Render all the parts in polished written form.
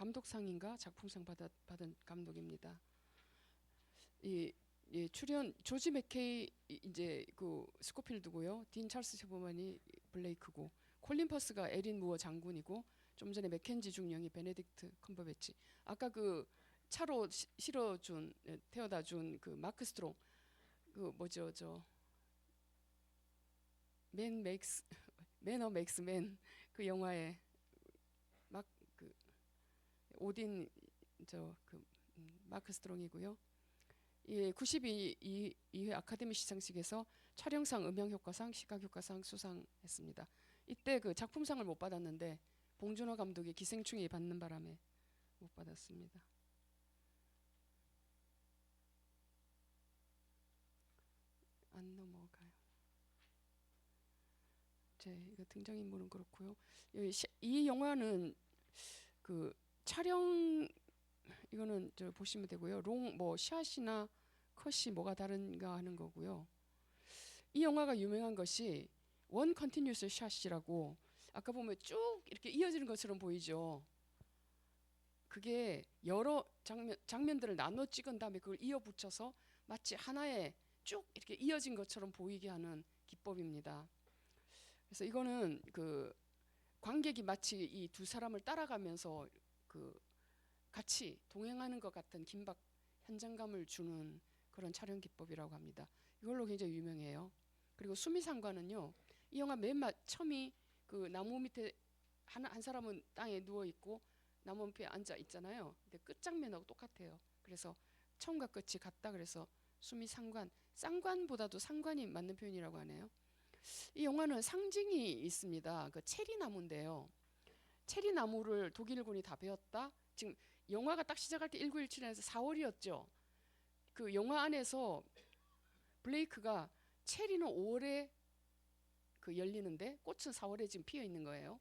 감독상인가 작품상 받은 감독입니다. 출연 조지 맥케이 이제 그 스코필드고요. 딘 찰스 세버만이 블레이크고, 콜린 퍼스가 에린 무어 장군이고, 좀 전에 맥켄지 중령이 베네딕트 컴버배치. 아까 그 차로 실어준 태워다준 그 마크 스트롱, 그 뭐죠, 매너 맥스 맨, 그 영화에 막 그 오딘 마크 스트롱이고요. 92회 아카데미 시상식에서 촬영상, 음향효과상, 시각효과상 수상했습니다. 이때 그 작품상을 못 받았는데 봉준호 감독이 기생충이 받는 바람에 못 받았습니다. 안 넘어가요. 이거 등장인물은 그렇고요. 이 영화는 그 촬영, 이거는 보시면 되고요. 샷이나 컷이 뭐가 다른가 하는 거고요. 이 영화가 유명한 것이 원 컨티뉴스 샷이라고, 아까 보면 쭉 이렇게 이어지는 것처럼 보이죠. 그게 여러 장면들을 나눠 찍은 다음에 그걸 이어 붙여서 마치 하나의 쭉 이렇게 이어진 것처럼 보이게 하는 기법입니다. 그래서 이거는 그 관객이 마치 이 두 사람을 따라가면서 그 같이 동행하는 것 같은 긴박 현장감을 주는 그런 촬영 기법이라고 합니다. 이걸로 굉장히 유명해요. 그리고 수미상관은요, 이 영화 맨 처음이 그 나무 밑에 한 사람은 땅에 누워 있고 나무 밑에 앉아 있잖아요. 근데 끝장면하고 똑같아요. 그래서 처음과 끝이 같다 그래서 수미상관, 쌍관보다도 상관이 맞는 표현이라고 하네요. 이 영화는 상징이 있습니다. 그 체리나무인데요. 체리나무를 독일군이 다 베었다. 지금 영화가 딱 시작할 때 1917년에서 4월이었죠. 그 영화 안에서 블레이크가 체리는 5월에 그 열리는데 꽃은 4월에 지금 피어 있는 거예요.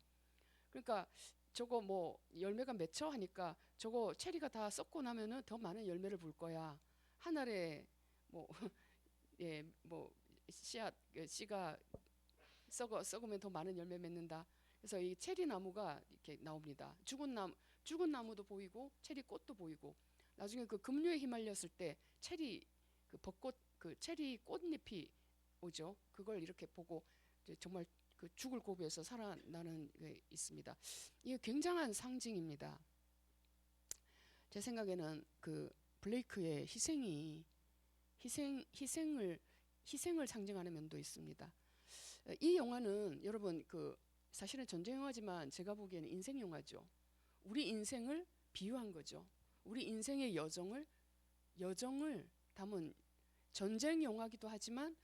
그러니까 저거 뭐 열매가 맺혀 하니까 저거 체리가 다 썩고 나면은 더 많은 열매를 볼 거야. 하늘에 뭐 예, 뭐 씨가 썩으면 더 많은 열매 맺는다. 그래서 이 체리 나무가 이렇게 나옵니다. 죽은 나무도 보이고 체리 꽃도 보이고, 나중에 그 급류에 휘말렸을 때 체리 그 벚꽃, 그 체리 꽃잎이 오죠. 그걸 이렇게 보고 정말 그 죽을 고비에서 살아나는 게 있습니다. 이게 굉장한 상징입니다. 제 생각에는 그 블레이크의 희생을 상징하는 면도 있습니다. 이 영화는 여러분 그 사실은 전쟁 영화지만 제가 보기에는 인생 영화죠. 우리 인생을 비유한 거죠. 우리 인생의 여정을 담은 전쟁 영화기도 하지만,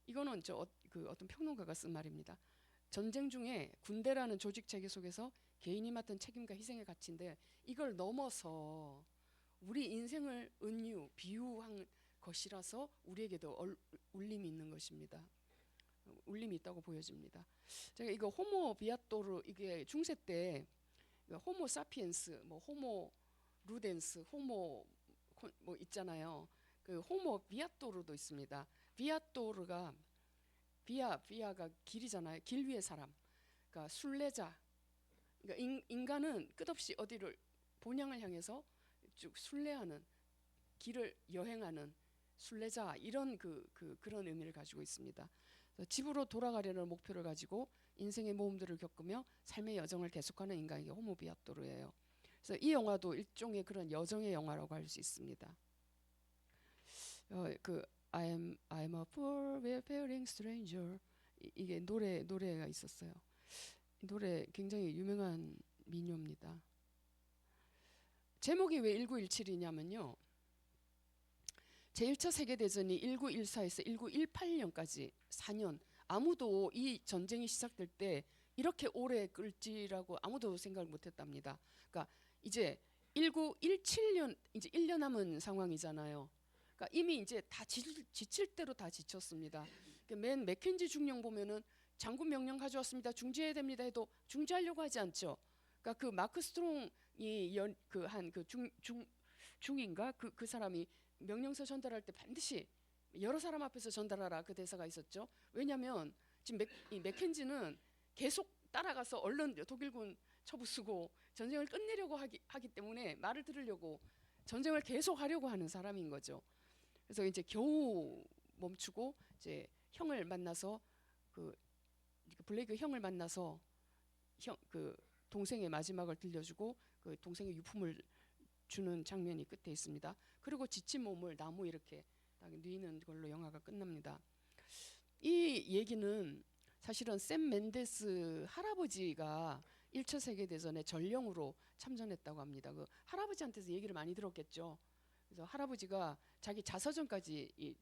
이거는 어떤 평론가가 쓴 말입니다. 전쟁 중에 군대라는 조직 체계 속에서 개인이 맡은 책임과 희생의 가치인데, 이걸 넘어서 우리 인생을 비유한 것이라서 우리에게도 울림이 있는 것입니다. 울림이 있다고 보여집니다. 제가 이거 호모 비아토르, 이게 중세 때 호모 사피엔스, 뭐 호모 루덴스, 호모 뭐 있잖아요. 그 호모 비아토르도 있습니다. 비아토르가 비아가 길이잖아요. 길 위의 사람. 그러니까 순례자. 그러니까 인간은 끝없이 어디를 본향을 향해서 쭉 순례하는, 길을 여행하는 순례자, 이런 그런 의미를 가지고 있습니다. 집으로 돌아가려는 목표를 가지고 인생의 모험들을 겪으며 삶의 여정을 계속하는 인간이 호모 비아토르예요. 그래서 이 영화도 일종의 그런 여정의 영화라고 할 수 있습니다. I'm a poor wayfaring stranger, 이게 노래가 있었어요. 이 노래 굉장히 유명한 민요입니다. 제목이 왜 1917이냐면요, 제1차 세계대전이 1914에서 1918년까지 4년, 아무도 이 전쟁이 시작될 때 이렇게 오래 끌지라고 아무도 생각을 못했답니다. 그러니까 이제 1917년, 이제 1년 남은 상황이잖아요. 그러니까 이미 이제 다 지칠 대로 다 지쳤습니다. 맨 맥켄지 중령 보면은 장군 명령 가져왔습니다, 중지해야 됩니다 해도 중지하려고 하지 않죠. 그러니까 그 마크 스트롱이 중인가 그 사람이 명령서 전달할 때 반드시 여러 사람 앞에서 전달하라, 그 대사가 있었죠. 왜냐하면 지금 이 맥켄지는 계속 따라가서 얼른 독일군 처부 쓰고 전쟁을 끝내려고 하기 때문에 말을 들으려고 전쟁을 계속 하려고 하는 사람인 거죠. 그래서 이제 겨우 멈추고 이제 형을 만나서 그 블레이크 형을 만나서 그 동생의 마지막을 들려주고 그 동생의 유품을 주는 장면이 끝에 있습니다. 그리고 지친 몸을 나무 이렇게 딱 뉘는 걸로 영화가 끝납니다. 이 얘기는 사실은 샘 멘데스 할아버지가 1차 세계대전에 전령으로 참전했다고 합니다. 그 할아버지한테서 얘기를 많이 들었겠죠. 그래서 할아버지가 자기 자서전까지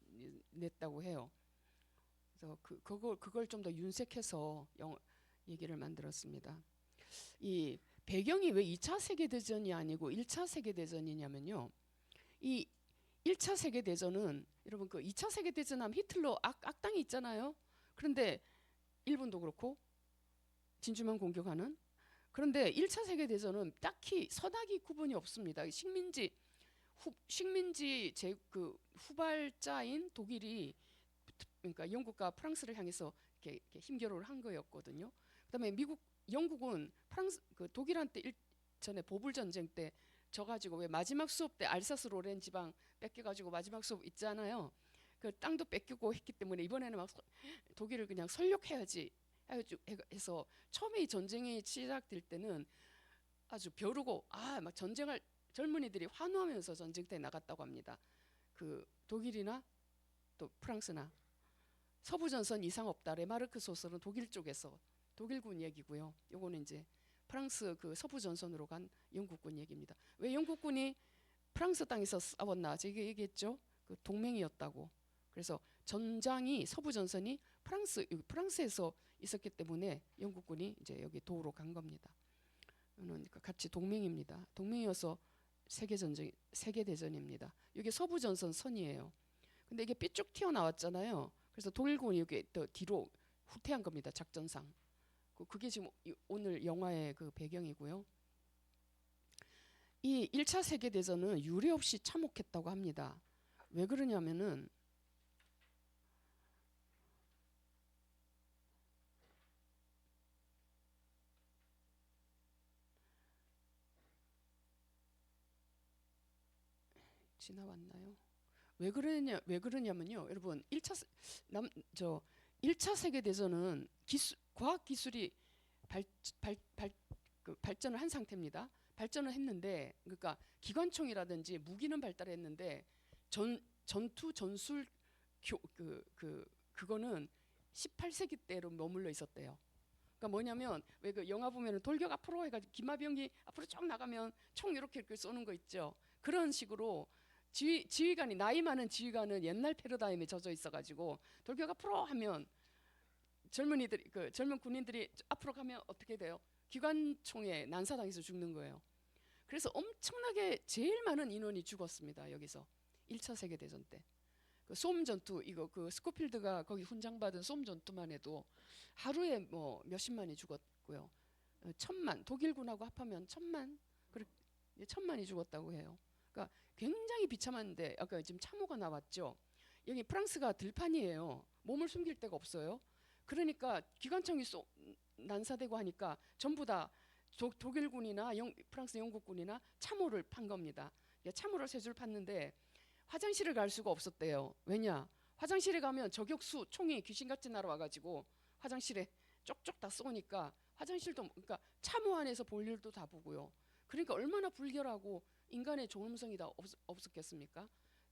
냈다고 해요. 그래서 그걸 좀 더 윤색해서 얘기를 만들었습니다. 이 배경이 왜 2차 세계대전이 아니고 1차 세계대전이냐면요. 이 1차 세계대전은 여러분 그 2차 세계대전 하면 히틀러 악당이 있잖아요. 그런데 일본도 그렇고 진주만 공격하는. 그런데 1차 세계대전은 딱히 서닥이 구분이 없습니다. 식민지 그 후발자인 독일이 그러니까 영국과 프랑스를 향해서 이렇게 힘겨루를 한 거였거든요. 그다음에 영국은 그 독일한테 전에 보불 전쟁 때 져가지고 왜 마지막 수업 때 알사스 로렌 지방 뺏겨가지고 마지막 수업 있잖아요. 그 땅도 뺏기고 했기 때문에 이번에는 막 독일을 그냥 설욕해야지 해서 처음에 이 전쟁이 시작될 때는 아주 벼르고 막 전쟁할 젊은이들이 환호하면서 전쟁터에 나갔다고 합니다. 그 독일이나 또 프랑스나 서부전선 이상 없다. 레마르크 소설은 독일 쪽에서 독일군 얘기고요. 요거는 이제 프랑스 그 서부전선으로 간 영국군 얘기입니다. 왜 영국군이 프랑스 땅에서 싸웠나? 제가 얘기했죠. 그 동맹이었다고. 그래서 전장이 서부전선이 프랑스에서 있었기 때문에 영국군이 이제 여기 도우러 간 겁니다. 그러니까 같이 동맹입니다. 동맹이어서 세계대전입니다. 이게 서부전선 선이에요. 근데 이게 삐쭉 튀어나왔잖아요. 그래서 독일군이 여기 또 뒤로 후퇴한 겁니다. 작전상. 그게 지금 오늘 영화의 그 배경이고요. 이 1차 세계대전은 유례 없이 참혹했다고 합니다. 왜 그러냐면은 지나왔나요? 왜 그러냐면요. 여러분 1차 세계대전은 과학 기술이 발전을 한 상태입니다. 발전을 했는데 그러니까 기관총이라든지 무기는 발달했는데 전투 전술 그거는 18세기 때로 머물러 있었대요. 그러니까 뭐냐면 왜 그 영화 보면은 돌격 앞으로 해가지고 기마병이 앞으로 쭉 나가면 총 이렇게 쏘는 거 있죠. 그런 식으로 지휘관이 나이 많은 지휘관은 옛날 패러다임에 젖어 있어가지고 돌격 앞으로 하면 젊은이들이 젊은 군인들이 앞으로 가면 어떻게 돼요? 기관총에 난사당해서 죽는 거예요. 그래서 엄청나게 제일 많은 인원이 죽었습니다. 여기서 1차 세계대전 때. 그 솜 전투 이거 그 스코필드가 거기 훈장받은 솜 전투만 해도 하루에 뭐 몇십만이 죽었고요. 1000만 독일군하고 합하면 1000만 그렇게 1000만이 죽었다고 해요. 그러니까 굉장히 비참한데 아까 지금 참호가 나왔죠. 여기 프랑스가 들판이에요. 몸을 숨길 데가 없어요. 그러니까 기관총이 난사되고 하니까 전부 다 독일군이나 프랑스 영국군이나 참호를 판 겁니다. 참호를 세 줄 팠는데 화장실을 갈 수가 없었대요. 왜냐? 화장실에 가면 저격수 총이 귀신같이 날아와가지고 화장실에 쪽쪽 다 쏘니까 화장실도 그러니까 참호 안에서 볼 일도 다 보고요. 그러니까 얼마나 불결하고 인간의 존엄성이 다 없었겠습니까?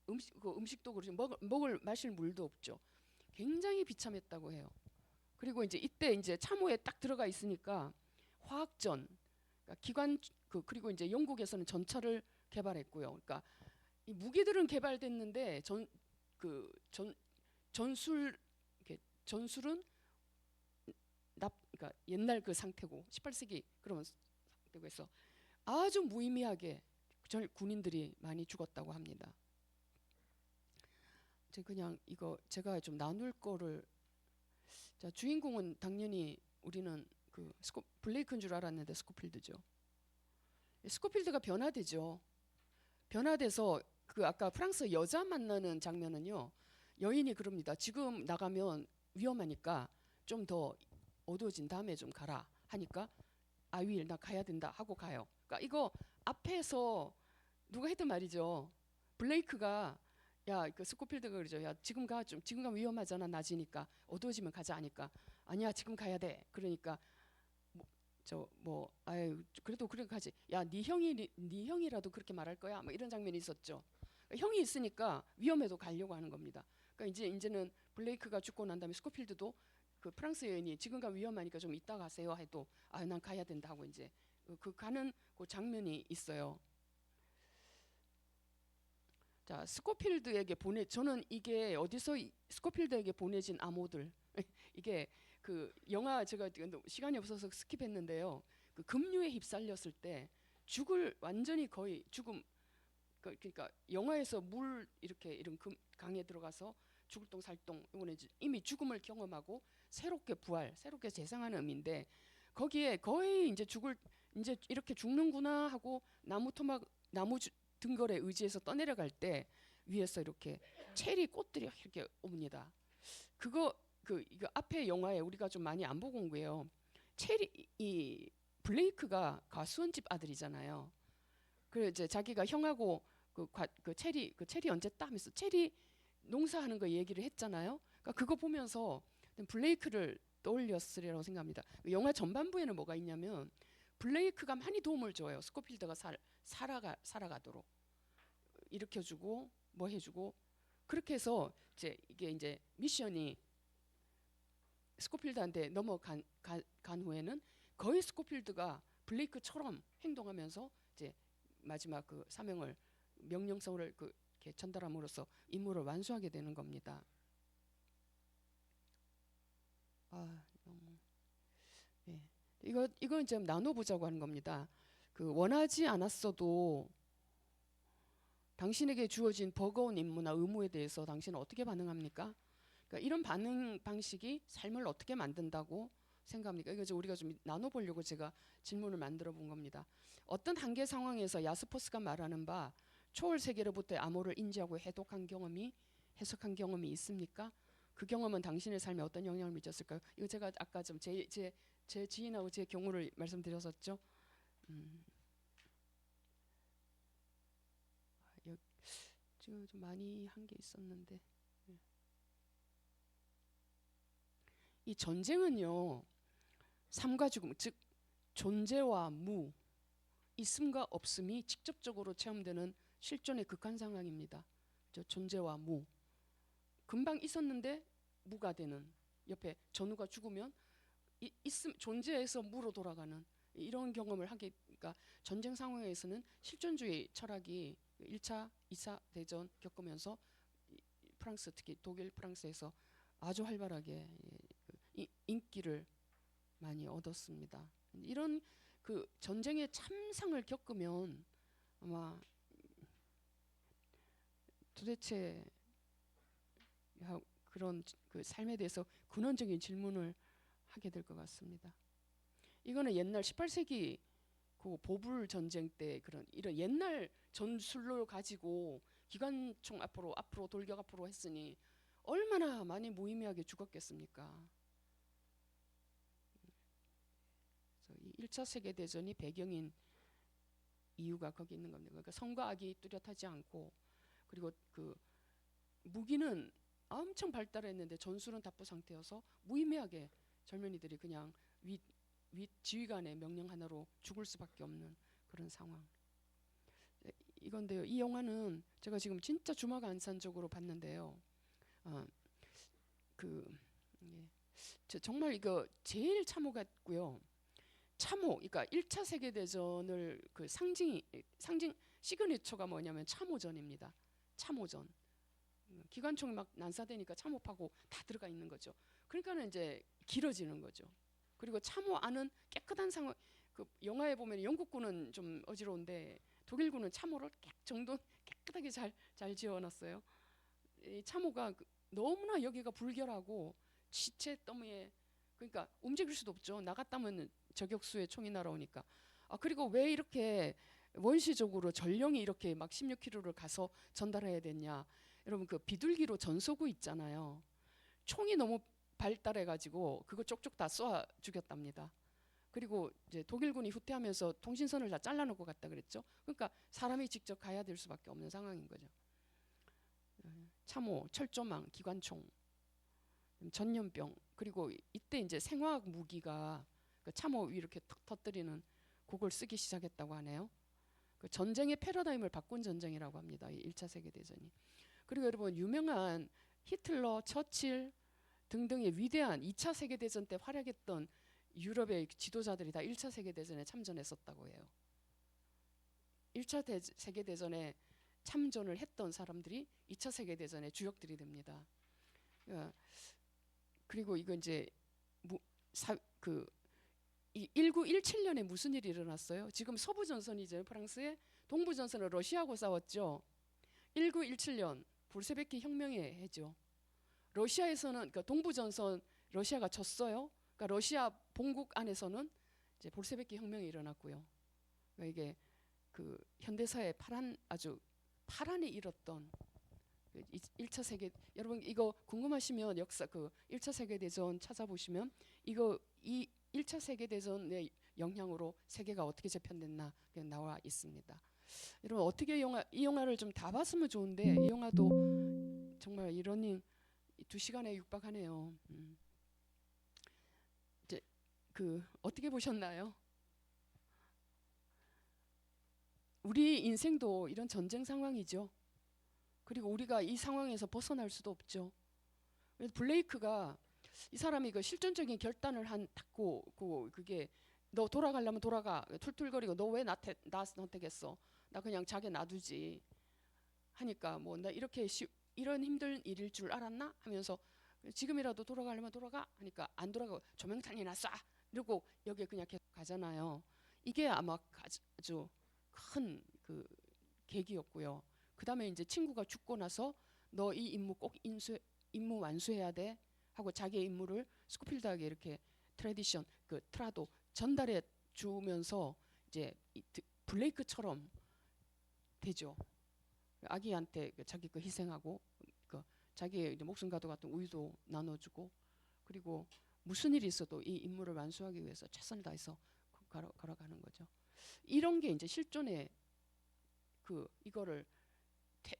음식도 그렇죠. 먹을 마실 물도 없죠. 굉장히 비참했다고 해요. 그리고 이제 이때 이제 참호에 딱 들어가 있으니까 화학전, 그러니까 그리고 이제 영국에서는 전차를 개발했고요. 그러니까 이 무기들은 개발됐는데 전술은 그러니까 옛날 그 상태고 18세기 그런 상태고 해서 아주 무의미하게 군인들이 많이 죽었다고 합니다. 그냥 이거 제가 좀 나눌 거를 자, 주인공은 당연히 우리는 그 블레이크인 줄 알았는데 스코필드죠. 스코필드가 변화되죠. 변화돼서 그 아까 프랑스 여자 만나는 장면은요. 여인이 그럽니다. 지금 나가면 위험하니까 좀 더 어두워진 다음에 좀 가라 하니까 I will 나 가야 된다 하고 가요. 그러니까 이거 앞에서 누가 했던 말이죠. 블레이크가 야, 그 스코필드가 그러죠. 야, 지금 가. 좀 지금 가면 위험하잖아. 낮이니까. 어두워지면 가자 하니까. 아니야, 지금 가야 돼. 그러니까 아유, 그래도 그래 가지. 야, 네 형이라도 그렇게 말할 거야. 뭐 이런 장면이 있었죠. 그러니까 형이 있으니까 위험해도 가려고 하는 겁니다. 그러니까 이제는 블레이크가 죽고 난 다음에 스코필드도 그 프랑스 여인이 지금 가 위험하니까 좀 이따 가세요 해도 아, 난 가야 된다고 이제 그 가는 그 장면이 있어요. 자, 스코필드에게 저는 이게 어디서 스코필드에게 보내진 암호들 이게 그 영화 제가 시간이 없어서 스킵했는데요. 그 급류에 휩쓸렸을 때 완전히 거의 죽음 그러니까 영화에서 물 이렇게 이런 강에 들어가서 죽을 똥 살똥 이거는 이미 죽음을 경험하고 새롭게 재생하는 의미인데 거기에 거의 이제 이렇게 죽는구나 하고 나무 등걸에 의지해서 떠내려갈 때 위에서 이렇게 체리 꽃들이 이렇게 옵니다. 이거 앞에 영화에 우리가 좀 많이 안 보고 온 거예요. 이 블레이크가 가수원집 아들이잖아요. 그래 이제 자기가 형하고 그 체리 언제 따 하면서 체리 농사하는 거 얘기를 했잖아요. 그러니까 그거 보면서 블레이크를 떠올렸으리라고 생각합니다. 영화 전반부에는 뭐가 있냐면 블레이크가 많이 도움을 줘요. 스코필드가 살아가도록 일으켜주고 뭐 해주고 그렇게 해서 이제 미션이 스코필드한테 넘어간 후에는 거의 스코필드가 블레이크처럼 행동하면서 이제 마지막 그 사명을 명령성을 이렇게 전달함으로써 임무를 완수하게 되는 겁니다. 예. 이거 이제 나눠보자고 하는 겁니다. 그 원하지 않았어도 당신에게 주어진 버거운 임무나 의무에 대해서 당신은 어떻게 반응합니까? 그러니까 이런 반응 방식이 삶을 어떻게 만든다고 생각합니까? 이거 우리가 좀 나눠보려고 제가 질문을 만들어 본 겁니다. 어떤 한계 상황에서 야스퍼스가 말하는 바 초월 세계로부터의 암호를 인지하고 해석한 경험이 있습니까? 그 경험은 당신의 삶에 어떤 영향을 미쳤을까요? 이거 제가 아까 좀 제 지인하고 제 경우를 말씀드렸었죠. 지금 좀 많이 한 게 있었는데 이 전쟁은요 삶과 죽음 즉 존재와 무 있음과 없음이 직접적으로 체험되는 실존의 극한 상황입니다. 존재와 무 금방 있었는데 무가 되는 옆에 전우가 죽으면 존재에서 무로 돌아가는 이런 경험을 하게 그러니까 전쟁 상황에서는 실존주의 철학이 1차, 2차 대전 겪으면서 프랑스 특히 독일 프랑스에서 아주 활발하게 인기를 많이 얻었습니다. 이런 그 전쟁의 참상을 겪으면 아마 도대체 그런 그 삶에 대해서 근원적인 질문을 하게 될 것 같습니다. 이거는 옛날 18세기 그 보불 전쟁 때 그런 이런 옛날 전술로 가지고 기관총 앞으로 돌격 앞으로 했으니 얼마나 많이 무의미하게 죽었겠습니까? 그래서 이 1차 세계 대전이 배경인 이유가 거기 있는 겁니다. 그러니까 성과 악이 뚜렷하지 않고 그리고 그 무기는 엄청 발달했는데 전술은 답보 상태여서 무의미하게 젊은이들이 그냥 윗 지휘관의 명령 하나로 죽을 수밖에 없는 그런 상황. 이건데요. 이 영화는 제가 지금 진짜 주마간산적으로 봤는데요. 정말 이거 제일 참호 같고요. 그러니까 1차 세계 대전을 그 상징 시그니처가 뭐냐면 참호전입니다. 참호전. 기관총이 막 난사되니까 참호파고 다 들어가 있는 거죠. 그러니까는 이제 길어지는 거죠. 그리고 참호 안은 깨끗한 상황. 그 영화에 보면 영국군은 좀 어지러운데 독일군은 참호를 깨끗하게 잘 지어놨어요. 이 참호가 너무나 여기가 불결하고 시체 더미에 그러니까 움직일 수도 없죠. 나갔다면 저격수에 총이 날아오니까. 그리고 왜 이렇게 원시적으로 전령이 이렇게 막 16km를 가서 전달해야 됐냐? 여러분 그 비둘기로 전소구 있잖아요. 총이 너무 발달해가지고 그거 쪽쪽 다 쏘아 죽였답니다. 그리고 이제 독일군이 후퇴하면서 통신선을 다 잘라놓고 갔다 그랬죠. 그러니까 사람이 직접 가야 될 수밖에 없는 상황인 거죠. 참호, 철조망, 기관총, 전염병, 그리고 이때 이제 생화학 무기가 그 참호 위 이렇게 턱 터뜨리는 그걸 쓰기 시작했다고 하네요. 그 전쟁의 패러다임을 바꾼 전쟁이라고 합니다. 이 1차 세계대전이. 그리고 여러분 유명한 히틀러, 처칠 등등의 위대한 2차 세계대전 때 활약했던 유럽의 지도자들이 다 1차 세계대전에 참전했었다고 해요. 1차 세계대전에 참전을 했던 사람들이 2차 세계대전의 주역들이 됩니다. 그리고 이거 이제 이 1917년에 무슨 일이 일어났어요? 지금 서부전선이죠. 프랑스의 동부전선은 러시아하고 싸웠죠. 1917년 볼셰비키 혁명의 해죠. 러시아에서는 그러니까 동부전선 러시아가 졌어요. 그러니까 러시아 본국 안에서는 이제 볼셰비키 혁명이 일어났고요. 그러니까 이게 그 현대사의 아주 파란에 일었던 1차 세계, 여러분 이거 궁금하시면 역사 그 1차 세계 대전 찾아보시면 이거 이 1차 세계 대전의 영향으로 세계가 어떻게 재편됐나 나와 있습니다. 여러분 어떻게 이 영화를 좀 다 봤으면 좋은데 이 영화도 정말 이 러닝 2시간에 육박하네요. 이제 그 어떻게 보셨나요? 우리 인생도 이런 전쟁 상황이죠. 그리고 우리가 이 상황에서 벗어날 수도 없죠. 그래서 블레이크가 이 사람이 그 실존적인 결단을 그게 너 돌아가려면 돌아가 툴툴거리고 너 왜 나 선택했어? 나 그냥 자기 놔두지 하니까 뭐 나 이런 힘든 일일 줄 알았나 하면서 지금이라도 돌아가려면 돌아가 하니까 안 돌아가고 조명탄이나 쏴 이러고 여기에 그냥 계속 가잖아요. 이게 아마 아주 큰 그 계기였고요. 그 다음에 이제 친구가 죽고 나서 너 이 임무 꼭 임무 완수해야 돼 하고 자기의 임무를 스코필드에게 이렇게 트래디션 그 트라도 전달해 주면서 이제 블레이크처럼 되죠. 아기한테 자기 그 희생하고 그 자기의 목숨 과도 같은 우유도 나눠주고 그리고 무슨 일이 있어도 이 임무를 완수하기 위해서 최선을 다해서 걸어가는 거죠. 이런 게 이제 실존의 이거를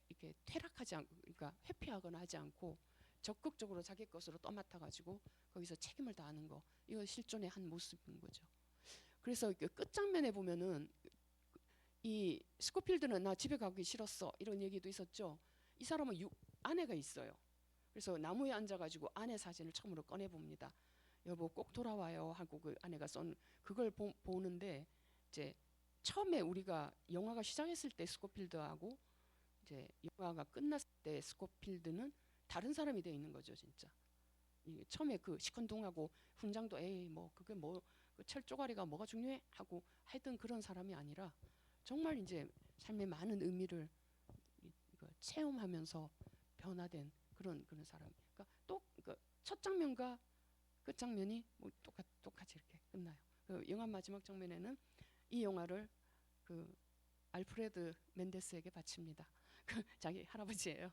이렇게 퇴락하지 않고, 그러니까 회피하거나 하지 않고 적극적으로 자기 것으로 떠맡아 가지고 거기서 책임을 다하는 거, 이거 실존의 한 모습인 거죠. 그래서 끝장면에 보면은 이 스코필드는 나 집에 가기 싫었어 이런 얘기도 있었죠. 이 사람은 아내가 있어요. 그래서 나무에 앉아가지고 아내 사진을 처음으로 꺼내 봅니다. 여보 꼭 돌아와요 하고 그 아내가 쏜 그걸 보는데 이제 처음에 우리가 영화가 시작했을 때 스코필드하고 이제 영화가 끝났을 때 스코필드는 다른 사람이 돼 있는 거죠, 진짜. 처음에 그 시큰둥하고 훈장도 에이 뭐 그게 뭐 그 철조가리가 뭐가 중요해 하고 하여튼 그런 사람이 아니라 정말 이제 삶의 많은 의미를 체험하면서 변화된 그런 사람. 그러니까 또 첫 장면과 끝 장면이 뭐 똑같이 이렇게 끝나요. 영화 마지막 장면에는 이 영화를 그 알프레드 멘데스에게 바칩니다. 자기 할아버지예요.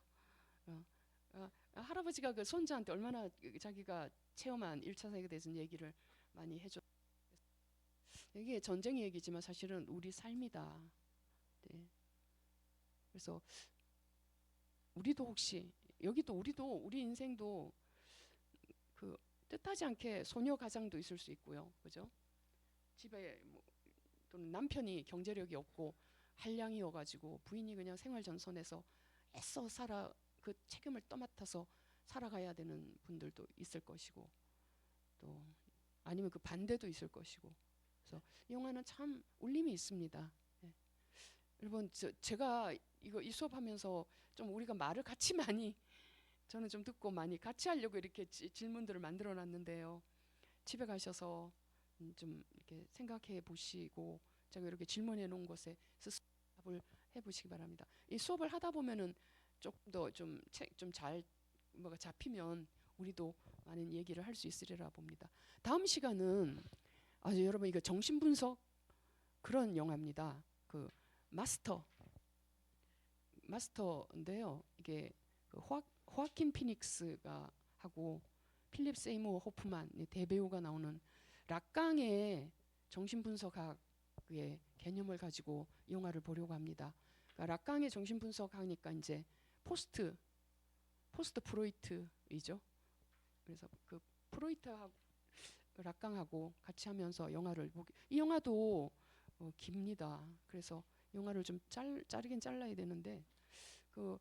할아버지가 그 손자한테 얼마나 자기가 체험한 1차 세계대전 얘기를 많이 해줘. 이게 전쟁 얘기지만 사실은 우리 삶이다. 네. 그래서 우리도 혹시 우리도 우리 인생도 그 뜻하지 않게 소녀 가장도 있을 수 있고요, 그죠? 집에 뭐, 또는 남편이 경제력이 없고 한량이어가지고 부인이 그냥 생활 전선에서 애써 그 책임을 떠맡아서 살아가야 되는 분들도 있을 것이고 또 아니면 그 반대도 있을 것이고 그래서 이 영화는 참 울림이 있습니다. 네. 여러분 제가 이 수업하면서 좀 우리가 말을 같이 많이 저는 좀 듣고 많이 같이 하려고 이렇게 질문들을 만들어 놨는데요. 집에 가셔서 좀 이렇게 생각해 보시고 제가 이렇게 질문해 놓은 것에 스스로 답을 해 보시기 바랍니다. 이 수업을 하다 보면은 조금 더 좀 잘 뭐가 잡히면 우리도 많은 얘기를 할 수 있으리라 봅니다. 다음 시간은 여러분 이거 정신분석 그런 영화입니다. 그 마스터인데요. 이게 그 호아킨 피닉스가 하고 필립 세이무어 호프만 대배우가 나오는 락강의 정신분석학의 개념을 가지고 이 영화를 보려고 합니다. 그러니까 락강의 정신분석하니까 이제 포스트 프로이트이죠. 그래서 그 프로이트하고 락강하고 같이 하면서 영화를 보기. 이 영화도 깁니다. 그래서 영화를 좀 자르긴 잘라야 되는데 그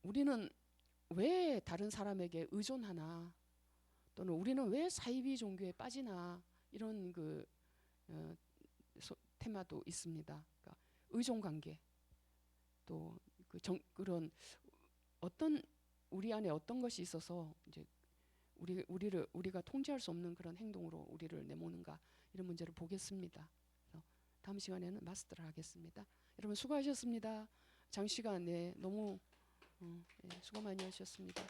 우리는 왜 다른 사람에게 의존하나 또는 우리는 왜 사이비 종교에 빠지나 이런 그 테마도 있습니다. 그러니까 의존 관계 또 그런 어떤 우리 안에 어떤 것이 있어서 이제 우리가 통제할 수 없는 그런 행동으로 우리를 내모는가 이런 문제를 보겠습니다. 그래서 다음 시간에는 마스터를 하겠습니다. 여러분 수고하셨습니다. 장시간 너무 수고 많이 하셨습니다.